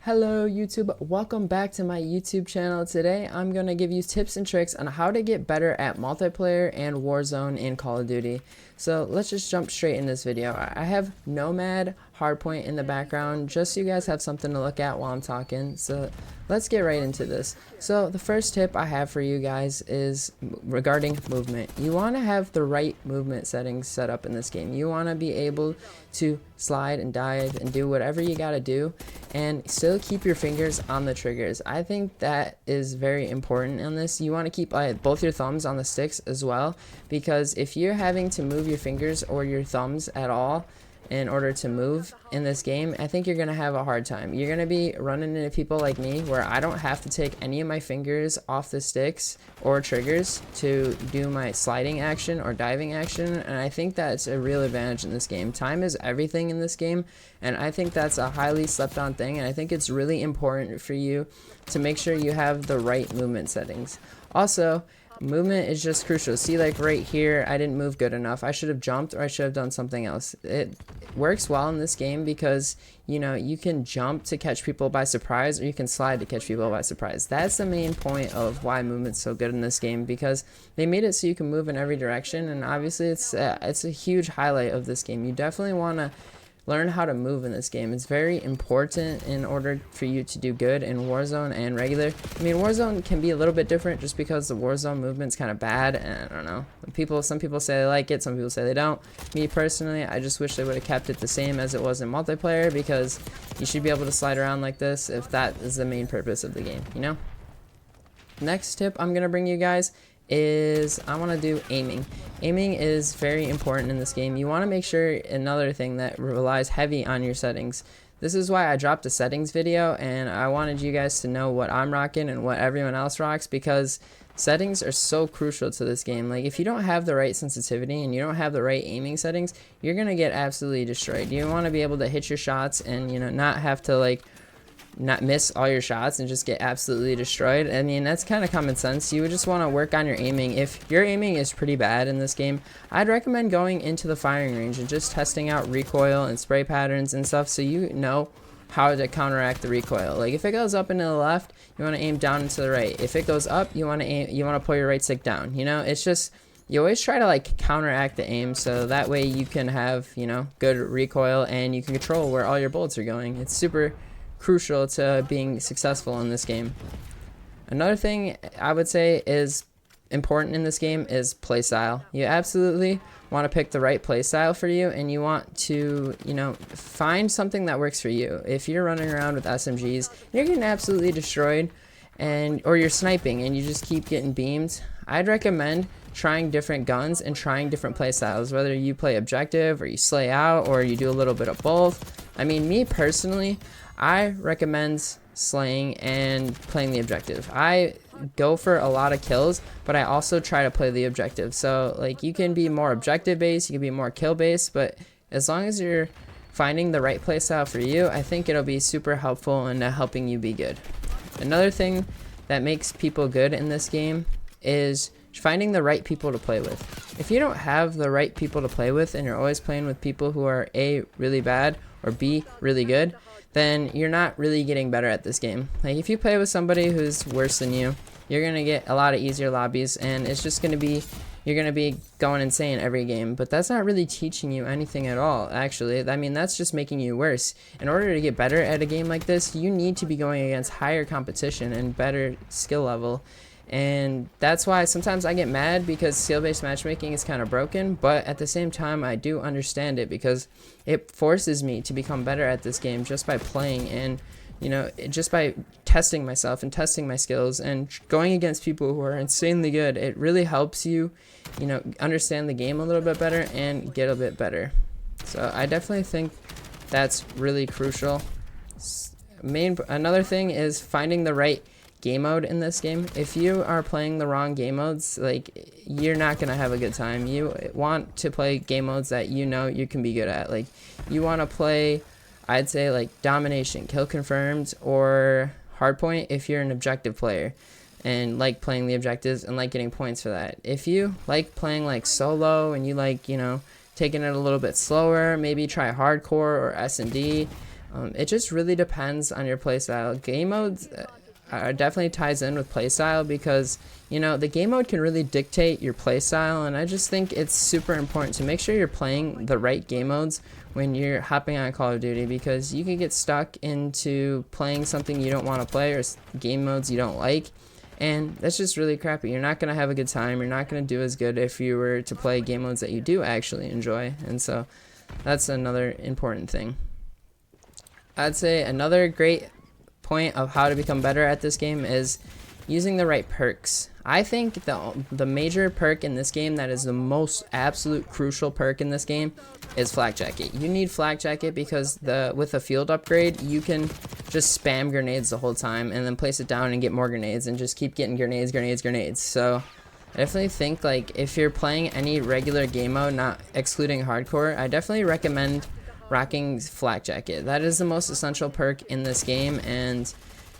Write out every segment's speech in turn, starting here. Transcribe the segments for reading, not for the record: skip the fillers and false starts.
Hello YouTube, welcome back to my YouTube channel. Today I'm going to give you tips and tricks on how to get better at multiplayer and Warzone in Call of Duty. So let's just jump straight in this video. I have Nomad Hardpoint in the background just so you guys have something to look at while I'm talking. So let's get right into this. So the first tip I have for you guys is regarding movement. You want to have the right movement settings set up in this game. You want to be able to slide and dive and do whatever you got to do and still keep your fingers on the triggers. I think that is very important in this. You want to keep both your thumbs on the sticks as well, because if you're having to move your fingers or your thumbs at all in order to move in this game, I think you're going to have a hard time. You're going to be running into people like me where I don't have to take any of my fingers off the sticks or triggers to do my sliding action or diving action, and I think that's a real advantage in this game. Time is everything in this game, and I think that's a highly slept on thing, and I think it's really important for you to make sure you have the right movement settings. Also, movement is just crucial. See, like right here, I didn't move good enough. I should have jumped, or I should have done something else. It works well in this game because, you know, you can jump to catch people by surprise, or you can slide to catch people by surprise. That's the main point of why movement's so good in this game, because they made it so you can move in every direction, and obviously it's a huge highlight of this game. You definitely want to learn how to move in this game. It's very important in order for you to do good in Warzone and regular. I mean, Warzone can be a little bit different just because the Warzone movement's kind of bad, and I don't know. Some people say they like it, some people say they don't. Me personally, I just wish they would have kept it the same as it was in multiplayer, because you should be able to slide around like this if that is the main purpose of the game, you know? Next tip I'm gonna bring you guys is I want to do aiming. Aiming is very important in this game. You want to make sure, another thing that relies heavy on your settings. This is why I dropped a settings video, and I wanted you guys to know what I'm rocking and what everyone else rocks, because settings are so crucial to this game. Like, if you don't have the right sensitivity and you don't have the right aiming settings, you're gonna get absolutely destroyed. You want to be able to hit your shots and, you know, not have to like not miss all your shots and just get absolutely destroyed. I mean, that's kind of common sense. You would just want to work on your aiming. If your aiming is pretty bad in this game, I'd recommend going into the firing range and just testing out recoil and spray patterns and stuff, so you know how to counteract the recoil. Like, if it goes up and to the left, you want to aim down and to the right. If it goes up, you want to pull your right stick down. You know, it's just, you always try to like counteract the aim, so that way you can have, you know, good recoil and you can control where all your bullets are going. It's super crucial to being successful in this game. Another thing I would say is important in this game is playstyle. You absolutely want to pick the right playstyle for you, and you want to, you know, find something that works for you. If you're running around with SMGs, you're getting absolutely destroyed, or you're sniping and you just keep getting beamed, I'd recommend trying different guns and trying different playstyles, whether you play objective or you slay out or you do a little bit of both. I mean, me personally, I recommend slaying and playing the objective. I go for a lot of kills, but I also try to play the objective. So, like, you can be more objective based, you can be more kill based, but as long as you're finding the right playstyle for you, I think it'll be super helpful in helping you be good. Another thing that makes people good in this game is finding the right people to play with. If you don't have the right people to play with, and you're always playing with people who are A, really bad, or B, really good, then you're not really getting better at this game. Like, if you play with somebody who's worse than you, you're gonna get a lot of easier lobbies, and it's just gonna be, you're gonna be going insane every game. But that's not really teaching you anything at all, actually. I mean, that's just making you worse. In order to get better at a game like this, you need to be going against higher competition and better skill level. And that's why sometimes I get mad, because skill-based matchmaking is kind of broken, but at the same time I do understand it, because it forces me to become better at this game just by playing, and, you know, just by testing myself and testing my skills and going against people who are insanely good. It really helps you, you know, understand the game a little bit better and get a bit better. So I definitely think that's really crucial. Another thing is finding the right game mode in this game. If you are playing the wrong game modes, like, you're not gonna have a good time. You want to play game modes that you know you can be good at. Like, you want to play, I'd say, like domination, kill confirmed, or hardpoint if you're an objective player and like playing the objectives and like getting points for that. If you like playing like solo and you like, you know, taking it a little bit slower, maybe try hardcore or S&D, It just really depends on your playstyle. Game modes definitely ties in with playstyle because, you know, the game mode can really dictate your playstyle, and I just think it's super important to make sure you're playing the right game modes when you're hopping on Call of Duty, because you can get stuck into playing something you don't want to play or game modes you don't like, and that's just really crappy. You're not going to have a good time. You're not going to do as good if you were to play game modes that you do actually enjoy, and so that's another important thing. I'd say another great point of how to become better at this game is using the right perks. I think the major perk in this game that is the most absolute crucial perk in this game is Flak Jacket. You need Flak Jacket because with a field upgrade, you can just spam grenades the whole time and then place it down and get more grenades and just keep getting grenades. So I definitely think, like, if you're playing any regular game mode, not excluding hardcore, I definitely recommend rocking Flak Jacket. That is the most essential perk in this game, and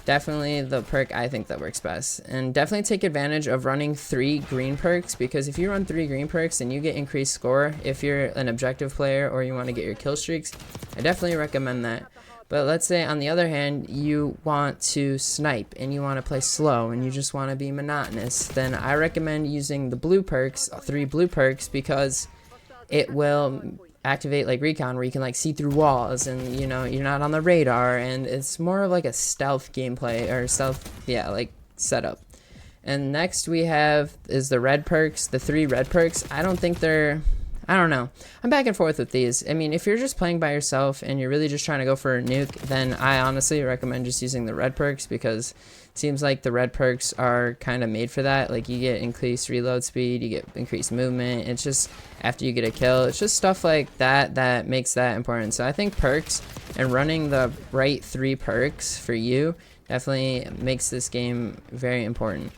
definitely the perk I think that works best. And definitely take advantage of running 3 green perks, because if you run 3 green perks, then you get increased score. If you're an objective player or you want to get your kill streaks, I definitely recommend that. But let's say on the other hand, you want to snipe and you want to play slow and you just want to be monotonous, then I recommend using the blue perks, 3 blue perks, because it will activate like recon, where you can like see through walls and, you know, you're not on the radar, and it's more of like a stealth gameplay, or stealth, yeah, like setup. And next we have is the red perks, the 3 red perks. I don't know, I'm back and forth with these. I mean, if you're just playing by yourself and you're really just trying to go for a nuke, then I honestly recommend just using the red perks, because it seems like the red perks are kind of made for that. Like, you get increased reload speed, you get increased movement. It's just after you get a kill, it's just stuff like that that makes that important. So I think perks and running the right 3 perks for you definitely makes this game very important.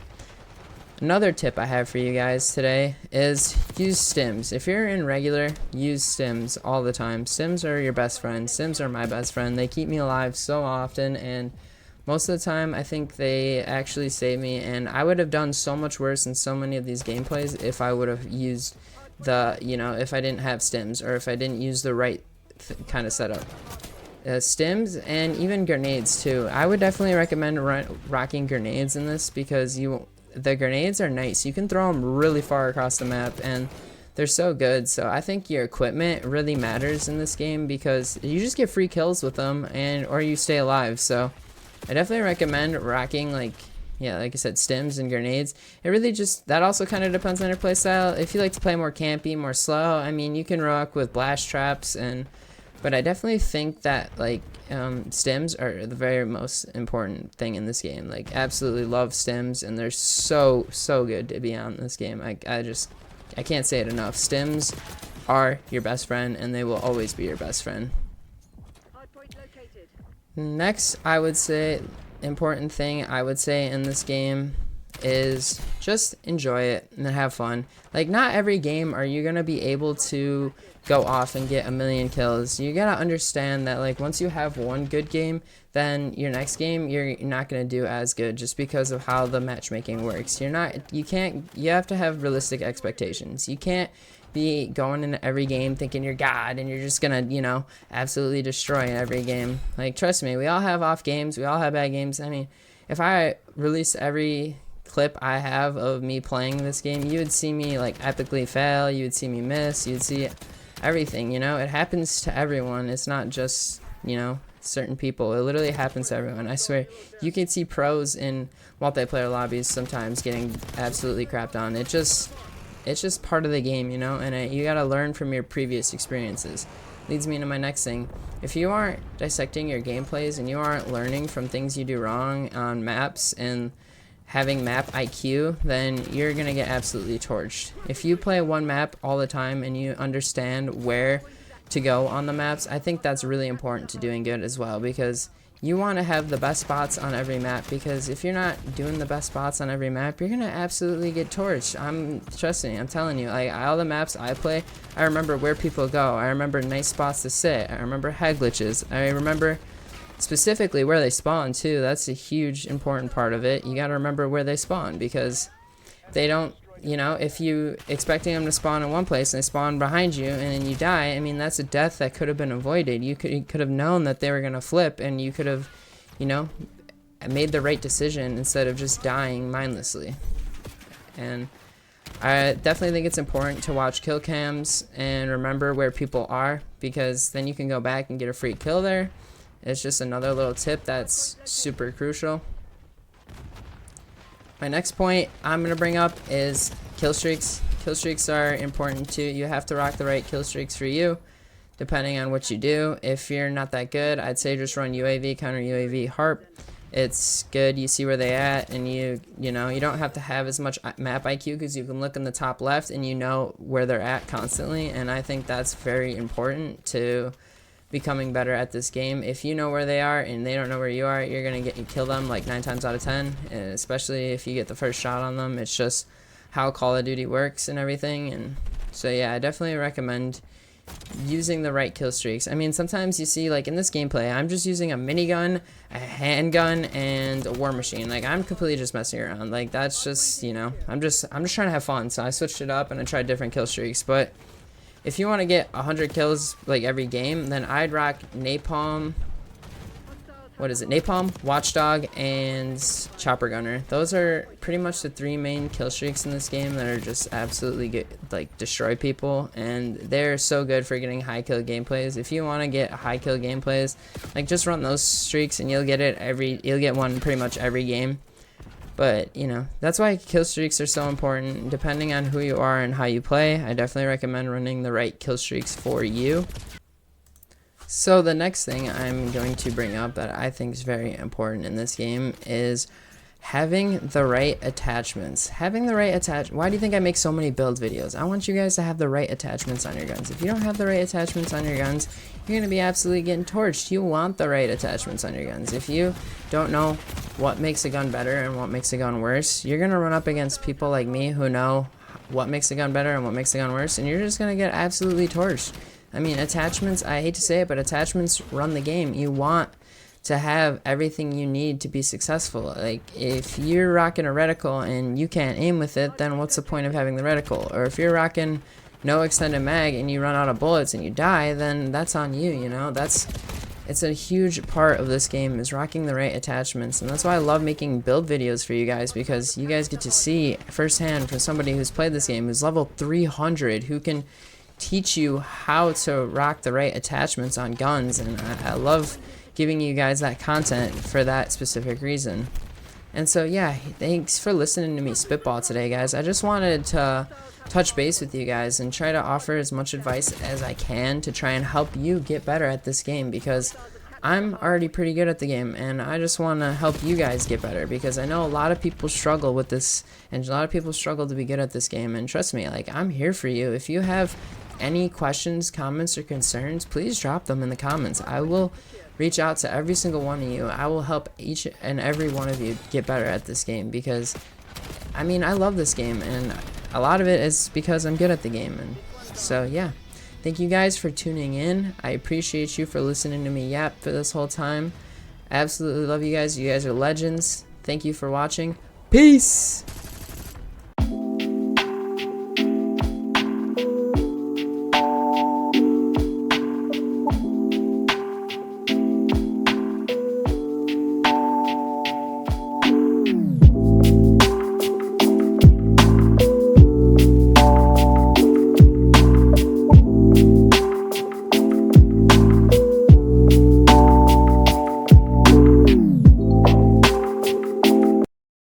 Another tip I have for you guys today is use stims. If you're in regular, use stims all the time. Stims are your best friend. Stims are my best friend. They keep me alive so often, and most of the time I think they actually save me, and I would have done so much worse in so many of these gameplays if I would have used if I didn't have stims, or if I didn't use the right kind of setup. Stims and even grenades too. I would definitely recommend rocking grenades in this, because the grenades are nice. You can throw them really far across the map, and they're so good. So I think your equipment really matters in this game, because you just get free kills with them, or you stay alive. So I definitely recommend rocking, like I said, stims and grenades. It really that also kind of depends on your playstyle. If you like to play more campy, more slow, I mean, you can rock with blast traps, but I definitely think that, like, stims are the very most important thing in this game. Like, absolutely love stims, and they're so good to be on this game. I can't say it enough. Stims are your best friend, and they will always be your best friend. Next, I would say, important thing I would say in this game is just enjoy it and have fun. Like, not every game are you gonna be able to go off and get a million kills. You gotta understand that, like, once you have one good game, then your next game you're not gonna do as good, just because of how the matchmaking works. You have to have realistic expectations. You can't be going into every game thinking you're God and you're just gonna, absolutely destroy every game. Like, trust me, we all have off games, we all have bad games. I mean, if I release every clip I have of me playing this game, you would see me like epically fail, you would see me miss, you'd see everything. It happens to everyone. It's not just certain people. It literally happens to everyone. I swear, you can see pros in multiplayer lobbies sometimes getting absolutely crapped on. It's just part of the game, and you gotta learn from your previous experiences. Leads me into my next thing. If you aren't dissecting your gameplays and you aren't learning from things you do wrong on maps and having map IQ, then you're gonna get absolutely torched. If you play one map all the time and you understand where to go on the maps, I think that's really important to doing good as well, because you want to have the best spots on every map, because if you're not doing the best spots on every map, you're gonna absolutely get torched. Trust me, I'm telling you, like, all the maps I play, I remember where people go, I remember nice spots to sit, I remember head glitches, I remember specifically where they spawn too. That's a huge important part of it. You gotta remember where they spawn, because they don't you know, if you expecting them to spawn in one place and they spawn behind you and then you die, I mean, that's a death that could have been avoided. You could have known that they were going to flip, and you could have, you know, made the right decision instead of just dying mindlessly. And I definitely think it's important to watch kill cams and remember where people are, because then you can go back and get a free kill there. It's just another little tip that's super crucial. My next point I'm going to bring up is kill streaks. Kill streaks are important too. You have to rock the right kill streaks for you, depending on what you do. If you're not that good, I'd say just run UAV, counter UAV, harp. It's good. You see where they at, and you know, you don't have to have as much map IQ, because you can look in the top left and you know where they're at constantly. And I think that's very important to becoming better at this game. If you know where they are and they don't know where you are, you're gonna kill them like 9 times out of 10, and especially if you get the first shot on them. It's just how Call of Duty works and everything. And so yeah, I definitely recommend using the right kill streaks. I mean, sometimes you see, like in this gameplay, I'm just using a minigun, a handgun, and a war machine. Like, I'm completely just messing around. Like, that's just, you know, I'm just trying to have fun. So I switched it up and I tried different kill streaks. But if you want to get 100 kills like every game, then I'd rock napalm. What is it? Napalm, Watchdog, and Chopper Gunner. Those are pretty much the 3 main kill streaks in this game that are just absolutely good, like destroy people, and they're so good for getting high kill gameplays. If you want to get high kill gameplays, like just run those streaks and you'll get one pretty much every game. But you know, that's why kill streaks are so important. Depending on who you are and how you play, I definitely recommend running the right kill streaks for you. So the next thing I'm going to bring up that I think is very important in this game is having the right attachments. Having the right Why do you think I make so many build videos? I want you guys to have the right attachments on your guns. If you don't have the right attachments on your guns, you're going to be absolutely getting torched. You want the right attachments on your guns. If you don't know what makes a gun better and what makes a gun worse, you're going to run up against people like me who know what makes a gun better and what makes a gun worse, and you're just going to get absolutely torched. I mean, attachments, I hate to say it, but attachments run the game. You want to have everything you need to be successful. Like, if you're rocking a reticle and you can't aim with it, then what's the point of having the reticle? Or if you're rocking no extended mag and you run out of bullets and you die, then that's on you, you know? It's a huge part of this game, is rocking the right attachments. And that's why I love making build videos for you guys, because you guys get to see firsthand from somebody who's played this game, who's level 300, who can teach you how to rock the right attachments on guns. And I love giving you guys that content for that specific reason. And so yeah, thanks for listening to me spitball today, guys. I just wanted to touch base with you guys and try to offer as much advice as I can to try and help you get better at this game, because I'm already pretty good at the game, and I just want to help you guys get better, because I know a lot of people struggle with this, and a lot of people struggle to be good at this game. And trust me, like, I'm here for you. If you have any questions, comments, or concerns, please drop them in the comments. I will reach out to every single one of you. I will help each and every one of you get better at this game, because I mean, I love this game, and a lot of it is because I'm good at the game. And so yeah, thank you guys for tuning in. I appreciate you for listening to me yap for this whole time. I absolutely love you guys. You guys are legends. Thank you for watching. Peace.